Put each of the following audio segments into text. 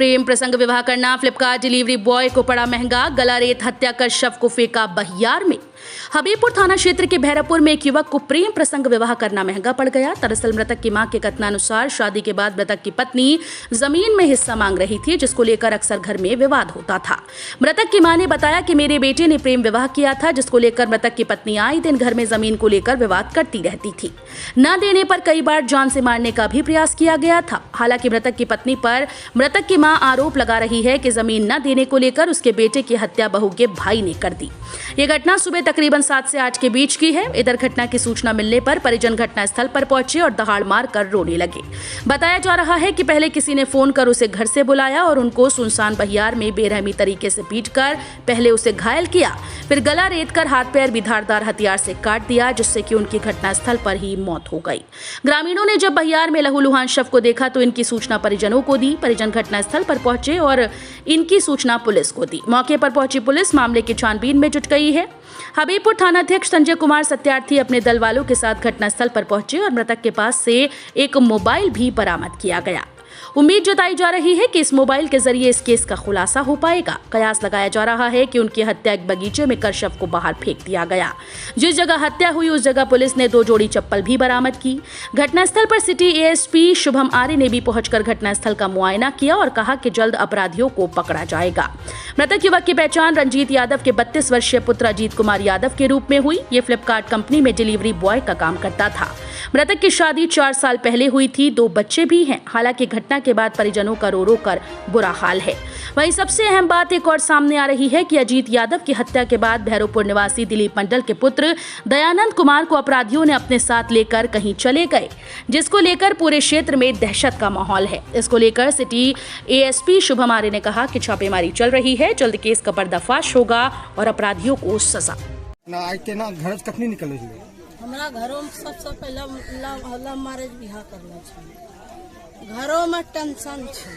प्रेम प्रसंग विवाह करना फ्लिपकार्ट डिलीवरी बॉय को पड़ा महंगा। गला रेत हत्या कर शव को फेंका बहियार में। हबीबपुर थाना क्षेत्र के भैरवपुर में एक युवक को प्रेम प्रसंग विवाह करना महंगा पड़ गया। दरअसल मृतक की मां के कथनानुसार शादी के बाद मृतक की पत्नी जमीन में हिस्सा मांग रही थी, जिसको लेकर अक्सर घर में विवाद होता था। मृतक की मां ने बताया कि मेरे बेटे ने प्रेम विवाह किया था, जिसको लेकर मृतक की पत्नी आए दिन घर में जमीन को लेकर विवाद करती रहती थी। न देने पर कई बार जान से मारने का भी प्रयास किया गया था। हालांकि मृतक की पत्नी पर मृतक की मां आरोप लगा रही है कि जमीन न देने को लेकर उसके बेटे की हत्या बहू के भाई ने कर दी। ये घटना सुबह तकरीबन 7 से 8 के बीच की है। इधर घटना की सूचना मिलने पर परिजन घटनास्थल पर पहुंचे और दहाड़ मार कर रोने लगे। बताया जा रहा है कि पहले किसी ने फोन कर उसे घर से बुलाया और उनको सुनसान बहियार में बेरहमी तरीके से पीटकर पहले उसे घायल किया, फिर गला रेत कर हाथ पैर भी धारदार हथियार से काट दिया, जिससे कि उनकी घटनास्थल पर ही मौत हो गई। ग्रामीणों ने जब बहियार में लहूलुहान शव को देखा तो इनकी सूचना परिजनों को दी। परिजन घटनास्थल पर पहुंचे और इनकी सूचना पुलिस को दी। मौके पर पहुंची पुलिस मामले की छानबीन में जुट गई है। हबीबपुर थानाध्यक्ष संजय कुमार सत्यार्थी अपने दल वालों के साथ घटनास्थल पर पहुंचे और मृतक के पास से एक मोबाइल भी बरामद किया गया। उम्मीद जताई जा रही है कि इस मोबाइल के जरिए इस केस का खुलासा हो पाएगा। कयास लगाया जा रहा है कि उनकी हत्या एक बगीचे में कर शव को बाहर फेंक दिया गया। जिस जगह हत्या हुई उस जगह पुलिस ने 2 जोड़ी चप्पल भी बरामद की। घटनास्थल पर सिटी एएसपी शुभम आर्य ने भी पहुंचकर घटनास्थल का मुआयना किया और कहा कि जल्द अपराधियों को पकड़ा जाएगा। मृतक युवक की पहचान रंजीत यादव के 32 वर्षीय पुत्र अजीत कुमार यादव के रूप में हुई। ये फ्लिपकार्ट कंपनी में डिलीवरी बॉय का काम करता था। मृतक की शादी 4 साल पहले हुई थी। 2 बच्चे भी हैं। हालांकि घटना के बाद परिजनों का रो रो कर बुरा हाल है। वहीं सबसे अहम बात एक और सामने आ रही है कि अजीत यादव की हत्या के बाद भैरवपुर निवासी दिलीप मंडल के पुत्र दयानंद कुमार को अपराधियों ने अपने साथ लेकर कहीं चले गए, जिसको लेकर पूरे क्षेत्र में दहशत का माहौल है। इसको लेकर सिटी एएसपी शुभम आर्य ने कहा कि छापेमारी चल रही है, जल्द केस का पर्दाफाश होगा और अपराधियों को सजा। घर से कखनी निकले हमरा घरों में सबसे पहले लव मैरिज बिहा करना चाहिए। घरों में टेंशन छे।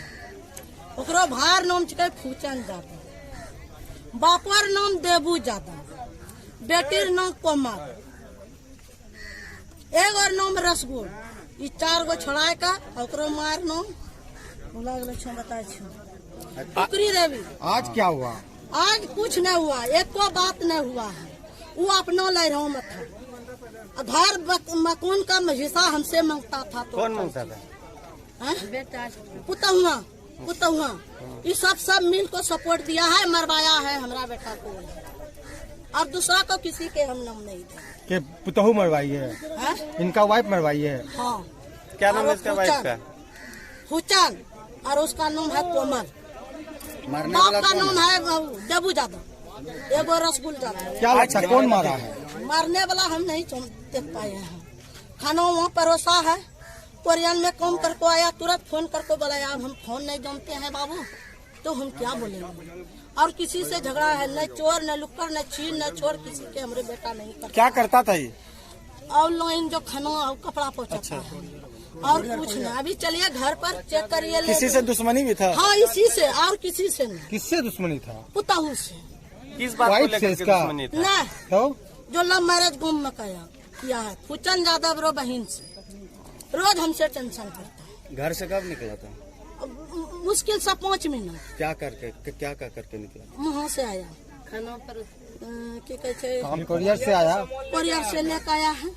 ओकरो भार नाम छे फूचन जादा, बापर नाम देबू जादा, बेटीर नाम कोमल, एगो नाम रसगुल। ई 4 गो छोड़ा का ओकरो मार नाम भुला गेल छो, बताए छो उकरी देवी। आज क्या हुआ? आज कुछ नहीं हुआ, एको बात नहीं हुआ है। वो अपना ले रहा में था, घर मकान का हिस्सा हमसे मांगता था। तो कौन मांगता था? पुतहुआ ये सब मिल को सपोर्ट दिया है, मरवाया है हमारा बेटा को। और दूसरा को किसी के हम नाम नहीं दे। पुतहु मरवाई है? इनका वाइफ मरवाई है? हाँ। क्या नाम है इसका वाइफ का? फूचन, और उसका नाम है कोमल। बाप का नाम है देबू जादव, एगो रसगुल जादव। क्या लगता है कौन मारा है? मारने वाला हम नहीं देख पाए हैं। खाना वहाँ परोसा है, कोरियन में काम करके आया, तुरंत फोन करके बुलाया। हम फोन नहीं जानते हैं बाबू, तो हम क्या बोलेंगे? और किसी से झगड़ा है, न चोर न लुक्कर न छीन न चोर, किसी के हमारे बेटा नहीं करता। क्या करता था ये? ऑनलाइन जो खाना और कपड़ा पहुँचाता है, और कुछ नहीं। अभी चलिए घर पर चेक करिए। किसी से दुश्मनी भी था? हाँ, इसी से, और किसी से नहीं। किससे दुश्मनी था? पुतहू से। किस बात को लेकर दुश्मनी था? नहीं, तो जो लव मैरिज गुम में किया है फूचन यादव रो बहन से, रोज हमसे टेंशन करता है। घर से कब निकला था? मुश्किल से 5 मिनट। क्या करके निकला? वहाँ से आया खाना पर कोरियर से आया, कोरियर से लेकर आया है।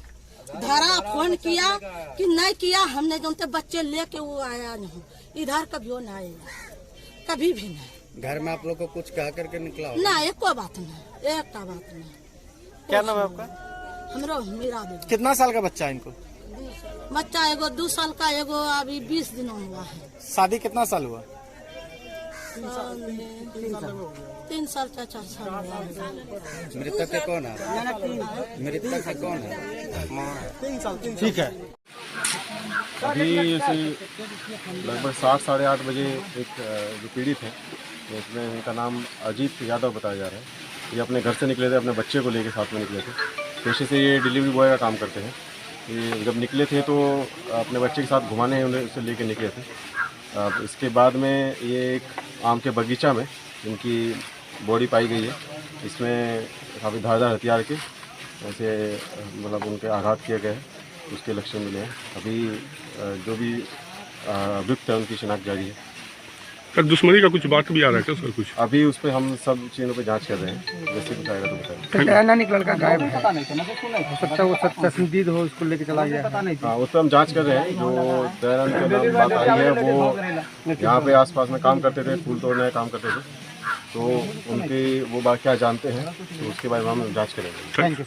धरा फोन किया कि नहीं किया, हमने जानते बच्चे लेके वो आया नहीं, इधर कभी वो नहीं आएगा, कभी भी नहीं। घर में आप लोग को कुछ कहा करके निकला? ना, एक बात नहीं, एक बात नहीं। क्या नाम है आपका? हमरा मीरा देवी। कितना साल का बच्चा है इनको? बच्चा एगो 2 साल का, एगो अभी 20 दिन हुआ है। शादी कितना साल हुआ? 3 साल 4 साल हुआ। मृतक का कौन है? मृतक का कौन है? 3 साल। ठीक है। अभी ऐसे लगभग 7 साढ़े 8 बजे एक जो पीड़ित है, इसमें इनका नाम अजीत यादव बताया जा रहा है। ये अपने घर से निकले थे, अपने बच्चे को लेके साथ में निकले थे। पेशे से ये डिलीवरी बॉय का काम करते हैं। ये जब निकले थे तो अपने बच्चे के साथ घुमाने उसे लेके निकले थे। अब इसके बाद में ये एक आम के बगीचा में इनकी बॉडी पाई गई है। इसमें काफ़ी धारदार हथियार के ऐसे मतलब उनके आघात किए गए हैं, उसके लक्षण मिले हैं। अभी जो भी अभियुक्त है उनकी शिनाख्त जारी है। सर दुश्मनी का कुछ बात भी आ रहा है क्या सर कुछ? अभी उस पर हम सब चीज़ों पे जांच कर रहे हैं, जैसे कुछ आएगा तो बताएंगे। दयानंद लड़का गायब है, हो सकता है वो सत्यसंदीद हो, उसको लेके चला गया। हाँ, उस पर हम जांच कर रहे हैं। जो दयानंद के नाम बात आई है वो यहाँ पे आसपास में काम करते थे, फूल तोड़ने का काम करते थे, तो उनकी वो बात क्या जानते हैं, तो उसके बारे में हम जांच करेंगे। Thank you.